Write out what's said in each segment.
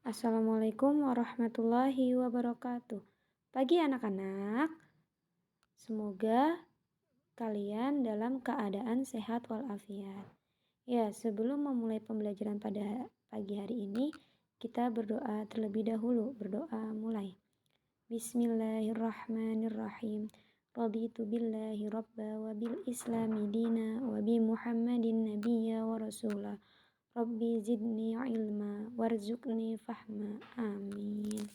Assalamualaikum warahmatullahi wabarakatuh. Pagi anak-anak, semoga kalian dalam keadaan sehat walafiat. Ya, sebelum memulai pembelajaran pada pagi hari ini, kita berdoa terlebih dahulu. Berdoa mulai. Bismillahirrahmanirrahim. Raditu billahi rabba wa bil islami dina wa bi muhammadin nabiyya wa rasulah. Rabbi zidni ilma warzuqni fahma. Amin.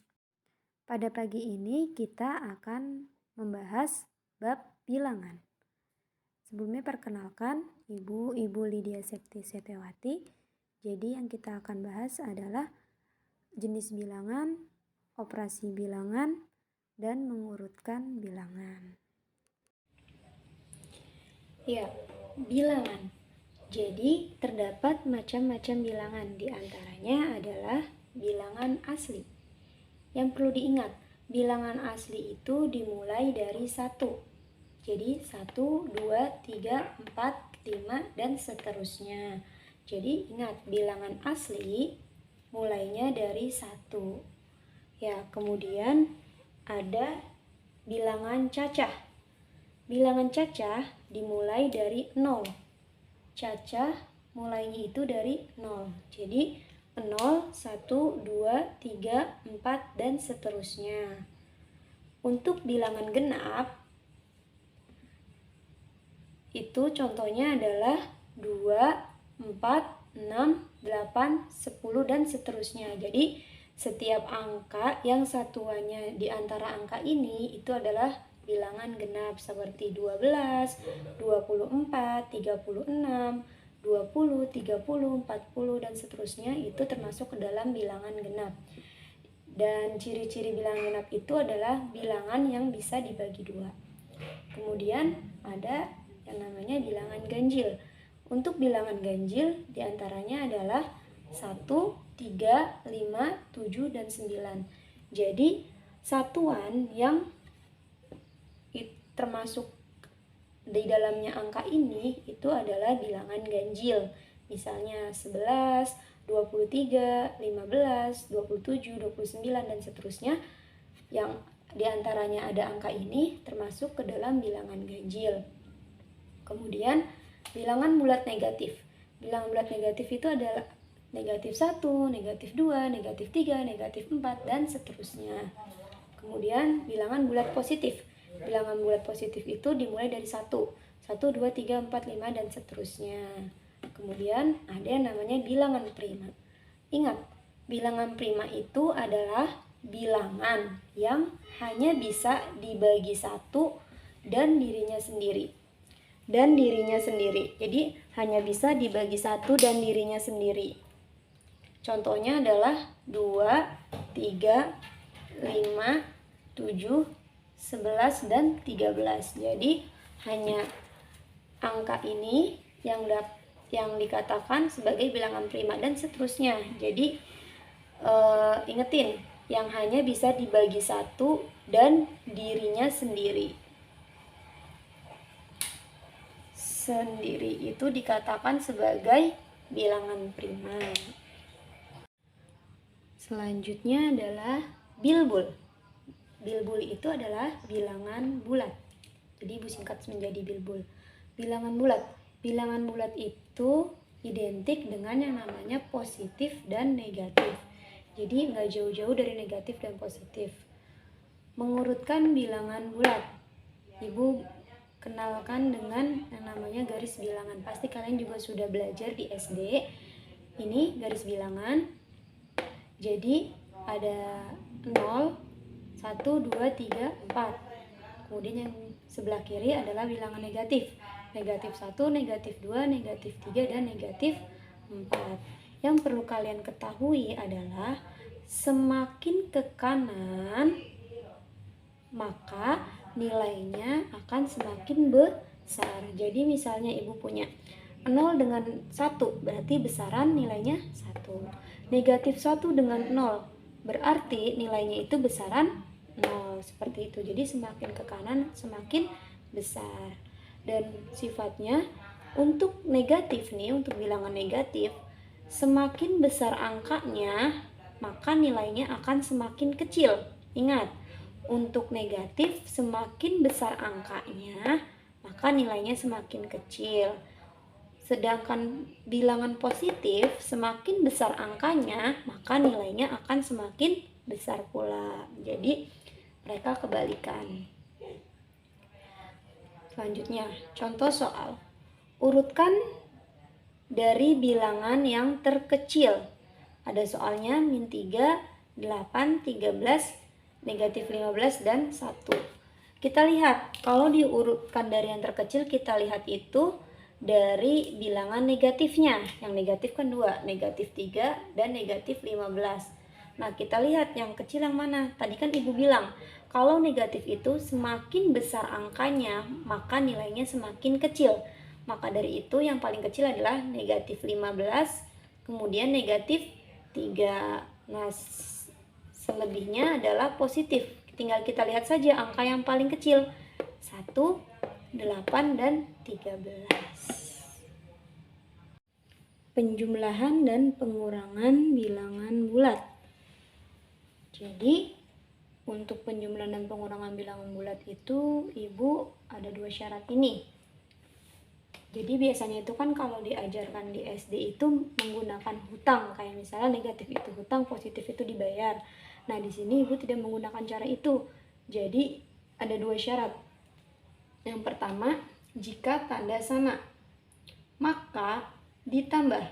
Pada pagi ini kita akan membahas bab bilangan. Sebelumnya perkenalkan Ibu Lydia Sekti Setiawati. Jadi yang kita akan bahas adalah jenis bilangan, operasi bilangan, dan mengurutkan bilangan. Ya, bilangan. Jadi, terdapat macam-macam bilangan, di antaranya adalah bilangan asli. Yang perlu diingat, bilangan asli itu dimulai dari 1. Jadi, 1, 2, 3, 4, 5, dan seterusnya. Jadi, ingat, bilangan asli mulainya dari 1. Ya, kemudian ada bilangan cacah. Bilangan cacah dimulai dari 0. Cacah mulainya itu dari 0. Jadi 0, 1, 2, 3, 4, dan seterusnya. Untuk bilangan genap, itu contohnya adalah 2, 4, 6, 8, 10, dan seterusnya. Jadi setiap angka yang satuannya di antara angka ini itu adalah bilangan genap, seperti 12, 24, 36, 20, 30, 40, dan seterusnya. Itu termasuk ke dalam bilangan genap. Dan ciri-ciri bilangan genap itu adalah bilangan yang bisa dibagi 2. Kemudian ada yang namanya bilangan ganjil. Untuk bilangan ganjil diantaranya adalah 1, 3, 5, 7, dan 9. Jadi satuan yang termasuk di dalamnya angka ini itu adalah bilangan ganjil. Misalnya 11, 23, 15, 27, 29, dan seterusnya. Yang diantaranya ada angka ini termasuk ke dalam bilangan ganjil. Kemudian bilangan bulat negatif. Bilangan bulat negatif itu adalah negatif 1, negatif 2, negatif 3, negatif 4, dan seterusnya. Kemudian bilangan bulat positif. Bilangan bulat positif itu dimulai dari 1, 1, 2, 3, 4, 5, dan seterusnya. Kemudian ada yang namanya bilangan prima. Ingat, bilangan prima itu adalah bilangan yang hanya bisa dibagi 1 dan dirinya sendiri. Jadi hanya bisa dibagi 1 dan dirinya sendiri. Contohnya adalah 2, 3, 5, 7, 11, dan 13. Jadi hanya angka ini yang dikatakan sebagai bilangan prima dan seterusnya. Jadi ingetin, yang hanya bisa dibagi 1 dan dirinya sendiri itu dikatakan sebagai bilangan prima. Selanjutnya adalah bilbul. Bilbul itu adalah bilangan bulat. Jadi Ibu singkat menjadi bilbul. Bilangan bulat. Bilangan bulat itu identik dengan yang namanya positif dan negatif. Jadi nggak jauh-jauh dari negatif dan positif. Mengurutkan bilangan bulat, Ibu kenalkan dengan yang namanya garis bilangan. Pasti kalian juga sudah belajar di SD. Ini garis bilangan. Jadi ada 0, 1, 2, 3, 4. Kemudian yang sebelah kiri adalah bilangan negatif. Negatif 1, negatif 2, negatif 3, dan negatif 4. Yang perlu kalian ketahui adalah semakin ke kanan maka nilainya akan semakin besar. Jadi misalnya Ibu punya 0 dengan 1, berarti besaran nilainya 1. Negatif 1 dengan 0, berarti nilainya itu besaran 0. Seperti itu. Jadi semakin ke kanan semakin besar. Dan sifatnya untuk negatif nih, untuk bilangan negatif, semakin besar angkanya maka nilainya akan semakin kecil. Ingat, untuk negatif semakin besar angkanya, maka nilainya semakin kecil. Sedangkan bilangan positif semakin besar angkanya, maka nilainya akan semakin besar pula. Jadi mereka kebalikan. Selanjutnya, contoh soal. Urutkan dari bilangan yang terkecil. Ada soalnya min 3, 8, 13, negatif 15, dan 1. Kita lihat, kalau diurutkan dari yang terkecil, kita lihat itu dari bilangan negatifnya. Yang negatif kan 2, negatif 3, dan negatif 15. Nah, kita lihat yang kecil yang mana? Tadi kan Ibu bilang, kalau negatif itu semakin besar angkanya, maka nilainya semakin kecil. Maka dari itu yang paling kecil adalah negatif 15, kemudian negatif 3. Nah, selebihnya adalah positif. Tinggal kita lihat saja angka yang paling kecil. 1, 8, dan 13. Penjumlahan dan pengurangan bilangan bulat. Jadi untuk penjumlahan dan pengurangan bilangan bulat itu Ibu ada 2 syarat ini. Jadi biasanya itu kan kalau diajarkan di SD itu menggunakan hutang, kayak misalnya negatif itu hutang, positif itu dibayar. Nah, di sini Ibu tidak menggunakan cara itu. Jadi ada 2 syarat. Yang pertama, jika tanda sama, maka ditambah.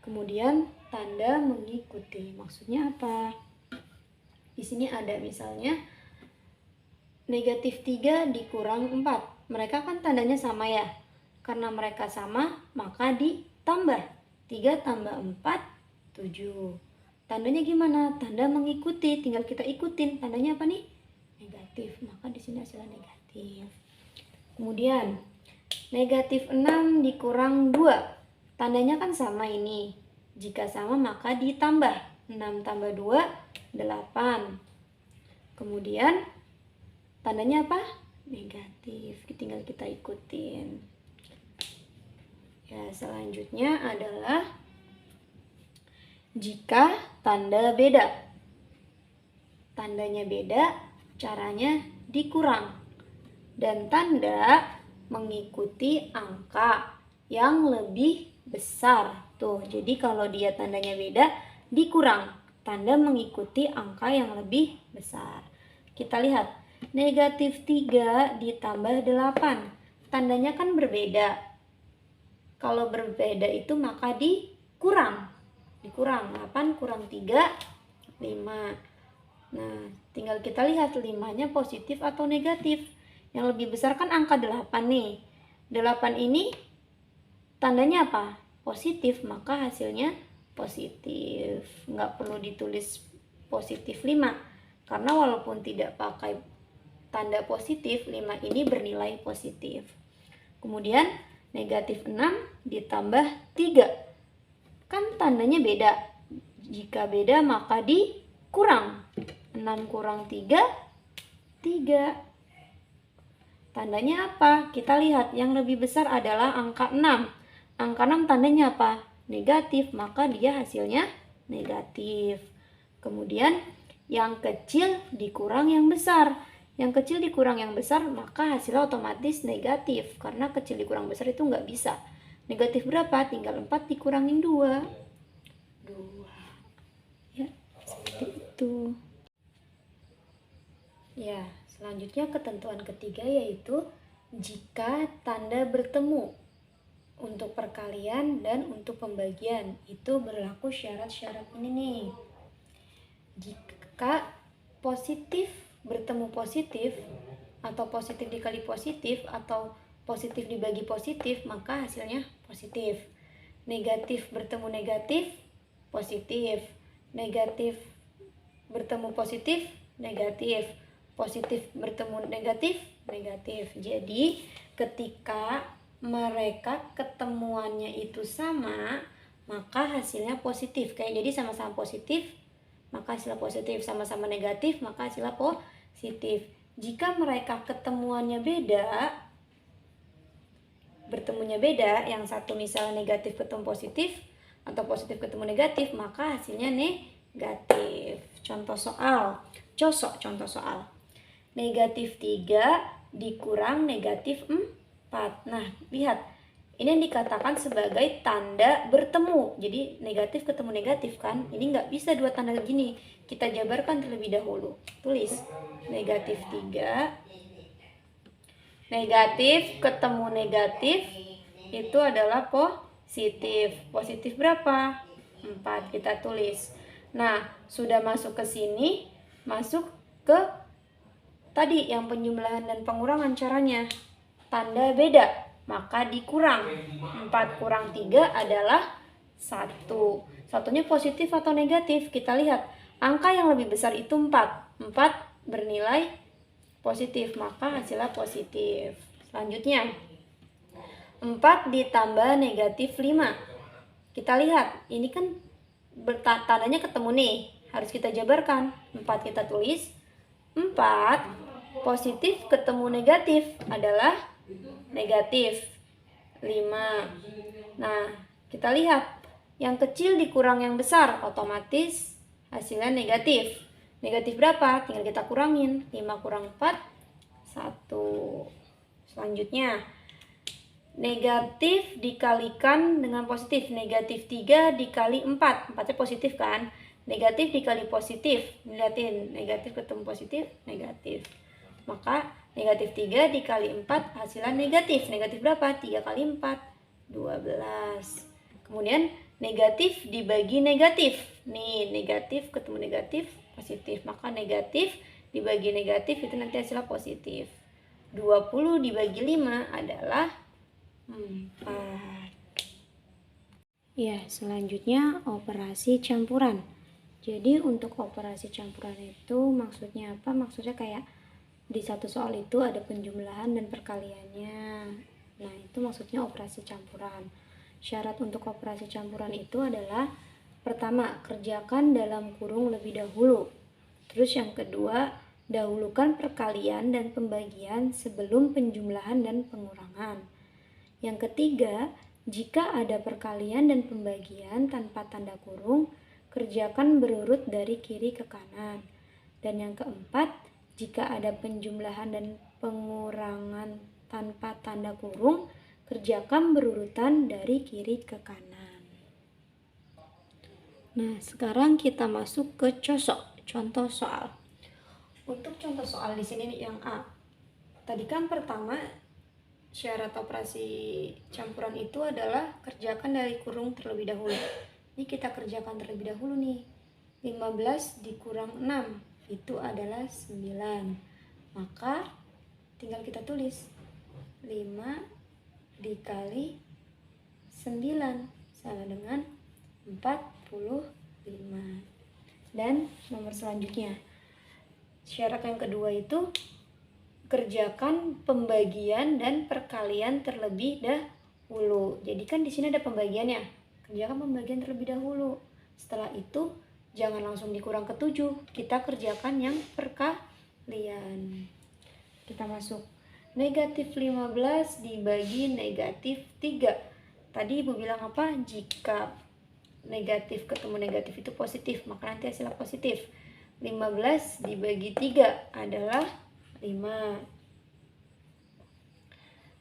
Kemudian tanda mengikuti. Maksudnya apa? Di sini ada misalnya negatif 3 dikurang 4. Mereka kan tandanya sama ya. Karena mereka sama, maka ditambah. 3 tambah 4, 7. Tandanya gimana? Tanda mengikuti, tinggal kita ikutin. Tandanya apa nih? Negatif, maka di sini hasilnya negatif. Kemudian, negatif 6 dikurang 2. Tandanya kan sama ini. Jika sama, maka ditambah. 6 tambah 2, 8. Kemudian, tandanya apa? Negatif, tinggal kita ikutin. Ya, selanjutnya adalah jika tanda beda. Tandanya beda, caranya dikurang. Dan tanda mengikuti angka yang lebih besar. Tuh, jadi kalau dia tandanya beda, dikurang. Tanda mengikuti angka yang lebih besar. Kita lihat, negatif 3 ditambah 8. Tandanya kan berbeda. Kalau berbeda itu maka dikurang. Dikurang, 8 kurang 3, 5. Nah, tinggal kita lihat 5-nya positif atau negatif. Yang lebih besar kan angka 8 nih. 8 ini tandanya apa? Positif, maka hasilnya positif. Nggak perlu ditulis positif 5. Karena walaupun tidak pakai tanda positif, 5 ini bernilai positif. Kemudian negatif 6 ditambah 3. Kan tandanya beda. Jika beda maka dikurang. 6 kurang 3, 3. Tandanya apa? Kita lihat yang lebih besar adalah angka 6. Angka 6 tandanya apa? Negatif, maka dia hasilnya negatif. Kemudian yang kecil dikurang yang besar. Yang kecil dikurang yang besar, maka hasilnya otomatis negatif. Karena kecil dikurang besar itu nggak bisa. Negatif berapa? Tinggal 4 dikurangin 2. 2. Ya, seperti itu. Ya, selanjutnya ketentuan ketiga yaitu jika tanda bertemu. Untuk perkalian dan untuk pembagian itu berlaku syarat-syarat ini nih. Jika positif bertemu positif atau positif dikali positif atau positif dibagi positif, maka hasilnya positif. Negatif bertemu negatif, positif. Negatif bertemu positif, negatif. Positif bertemu negatif, negatif. Jadi ketika mereka ketemuannya itu sama, maka hasilnya positif. Kayak jadi sama-sama positif, maka hasilnya positif. Sama-sama negatif, maka hasilnya positif. Jika mereka ketemuannya beda, bertemunya beda, yang satu misalnya negatif ketemu positif atau positif ketemu negatif, maka hasilnya negatif. Contoh soal. Contoh soal. Negatif 3 dikurang negatif 4. Nah, lihat. Ini yang dikatakan sebagai tanda bertemu. Jadi negatif ketemu negatif kan. Ini nggak bisa dua tanda gini. Kita jabarkan terlebih dahulu. Tulis. Negatif 3. Negatif ketemu negatif. Itu adalah positif. Positif berapa? 4. Kita tulis. Nah, sudah masuk ke sini. Masuk ke tadi yang penjumlahan dan pengurangan caranya. Tanda beda. Maka dikurang. 4 kurang 3 adalah 1. Satunya positif atau negatif? Kita lihat. Angka yang lebih besar itu 4. 4 bernilai positif. Maka hasilnya positif. Selanjutnya. 4 ditambah negatif 5. Kita lihat. Ini kan tandanya ketemu nih. Harus kita jabarkan. 4 kita tulis. 4 positif ketemu negatif adalah negatif 5. Nah, kita lihat yang kecil dikurang yang besar, otomatis hasilnya negatif. Negatif berapa? Tinggal kita kurangin. 5 kurang 4 1. Selanjutnya negatif dikalikan dengan positif. Negatif 3 dikali 4. 4-nya positif kan? Negatif dikali positif. Lihatin, negatif ketemu positif, negatif. Maka negatif 3 dikali 4 hasilnya negatif. Negatif berapa? 3 kali 4 12. Kemudian negatif dibagi negatif. Nih, negatif ketemu negatif, positif. Maka negatif dibagi negatif itu nanti hasilnya positif. 20 dibagi 5 adalah 4. Ya, selanjutnya operasi campuran. Jadi untuk operasi campuran itu maksudnya apa? Maksudnya kayak di satu soal itu ada penjumlahan dan perkaliannya. Nah, itu maksudnya operasi campuran. Syarat untuk operasi campuran itu adalah pertama, kerjakan dalam kurung lebih dahulu. Terus yang kedua, dahulukan perkalian dan pembagian sebelum penjumlahan dan pengurangan. Yang ketiga, jika ada perkalian dan pembagian tanpa tanda kurung, kerjakan berurut dari kiri ke kanan. Dan yang keempat, jika ada penjumlahan dan pengurangan tanpa tanda kurung, kerjakan berurutan dari kiri ke kanan. Nah, sekarang kita masuk ke contoh soal. Untuk contoh soal di sini yang A. Tadi kan pertama syarat operasi campuran itu adalah kerjakan dari kurung terlebih dahulu. Ini kita kerjakan terlebih dahulu nih. 15 dikurang 6 itu adalah 9. Maka tinggal kita tulis 5 dikali 9 sama dengan 45. Dan nomor selanjutnya, syarat yang kedua itu kerjakan pembagian dan perkalian terlebih dahulu. Jadi kan di sini ada pembagiannya. Kerjakan pembagian terlebih dahulu. Setelah itu jangan langsung dikurang ke 7. Kita kerjakan yang perkalian. Kita masuk. Negatif 15 dibagi negatif 3. Tadi Ibu bilang apa? Jika negatif ketemu negatif itu positif, maka nanti hasilnya positif. 15 dibagi 3 adalah 5.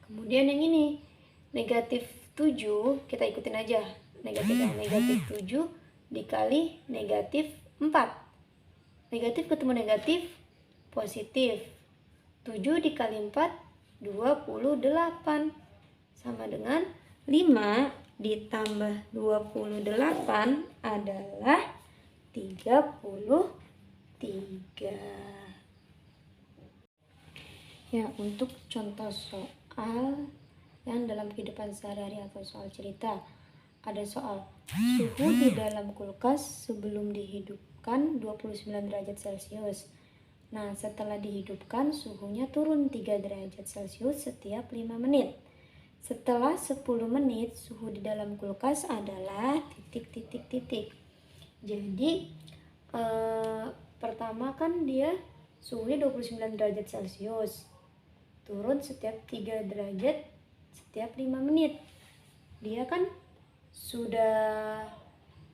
Kemudian yang ini. Negatif 7, kita ikutin aja. Negatif 7 dikali negatif 4. Negatif ketemu negatif, positif. 7 dikali 4, 28. Sama dengan 5 ditambah 28 adalah 33. Ya, untuk contoh soal yang dalam kehidupan sehari-hari atau soal cerita. Ada soal suhu di dalam kulkas sebelum dihidupkan 29 derajat Celcius. Nah, setelah dihidupkan suhunya turun 3 derajat Celcius setiap 5 menit. Setelah 10 menit suhu di dalam kulkas adalah titik. Jadi pertama kan dia suhunya 29 derajat Celcius. Turun setiap 3 derajat setiap 5 menit. Dia kan sudah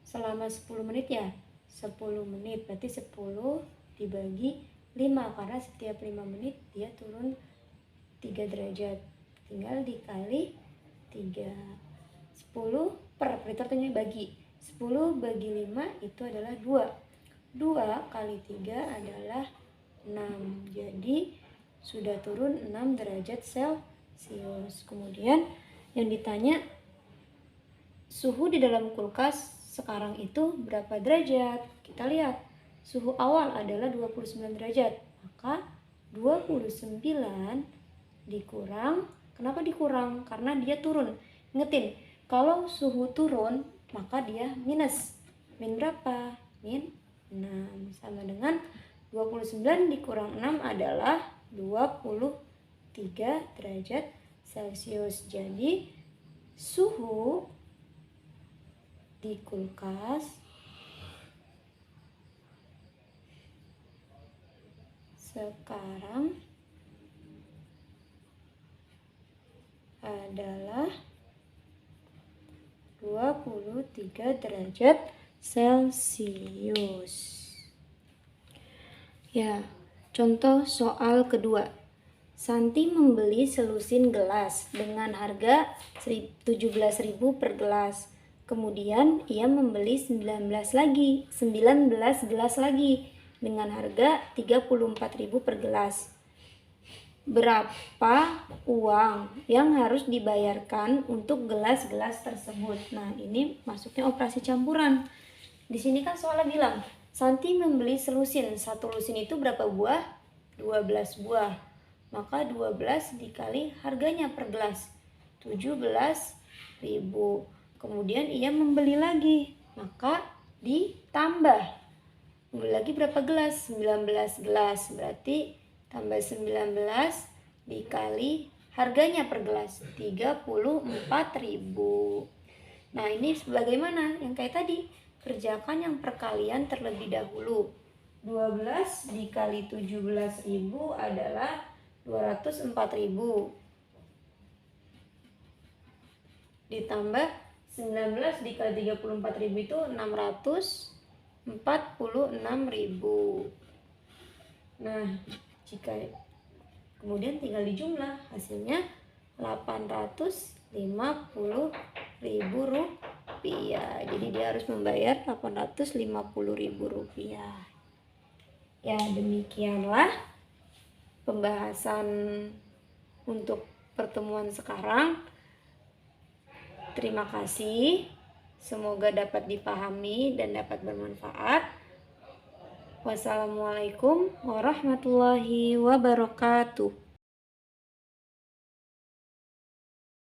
selama 10 menit ya, 10 menit. Berarti 10 dibagi 5, karena setiap 5 menit dia turun 3 derajat. Tinggal dikali 3. 10 per, berarti bagi. 10 bagi 5 itu adalah 2. 2 kali 3 adalah 6. Jadi sudah turun 6 derajat Celcius. Kemudian yang ditanya, suhu di dalam kulkas sekarang itu berapa derajat? Kita lihat, suhu awal adalah 29 derajat. Maka 29 dikurang, kenapa dikurang? Karena dia turun. Ingetin, kalau suhu turun maka dia minus. Min berapa? Min 6. Sama dengan 29 dikurang 6 adalah 23 derajat Celcius. Jadi suhu di kulkas sekarang adalah 23 derajat Celcius. Ya, contoh soal kedua. Santi membeli selusin gelas dengan harga 17.000 per gelas. Kemudian ia membeli 19 gelas lagi dengan harga 34.000 per gelas. Berapa uang yang harus dibayarkan untuk gelas-gelas tersebut? Nah, ini masuknya operasi campuran. Di sini kan soalnya bilang, Santi membeli selusin. Satu lusin itu berapa buah? 12 buah. Maka 12 dikali harganya per gelas, 17.000. Kemudian ia membeli lagi, maka ditambah. Membeli lagi berapa gelas? 19 gelas. Berarti tambah 19 dikali harganya per gelas, 34.000. Nah, ini bagaimana? Yang kayak tadi, kerjakan yang perkalian terlebih dahulu. 12 dikali 17.000 adalah 204.000. Ditambah 19 dikali 34.000 itu 646.000. Nah, jika kemudian tinggal dijumlah, hasilnya 850.000 rupiah. Jadi dia harus membayar 850.000 rupiah. Ya, demikianlah pembahasan untuk pertemuan sekarang. Terima kasih. Semoga dapat dipahami dan dapat bermanfaat. Wassalamualaikum warahmatullahi wabarakatuh.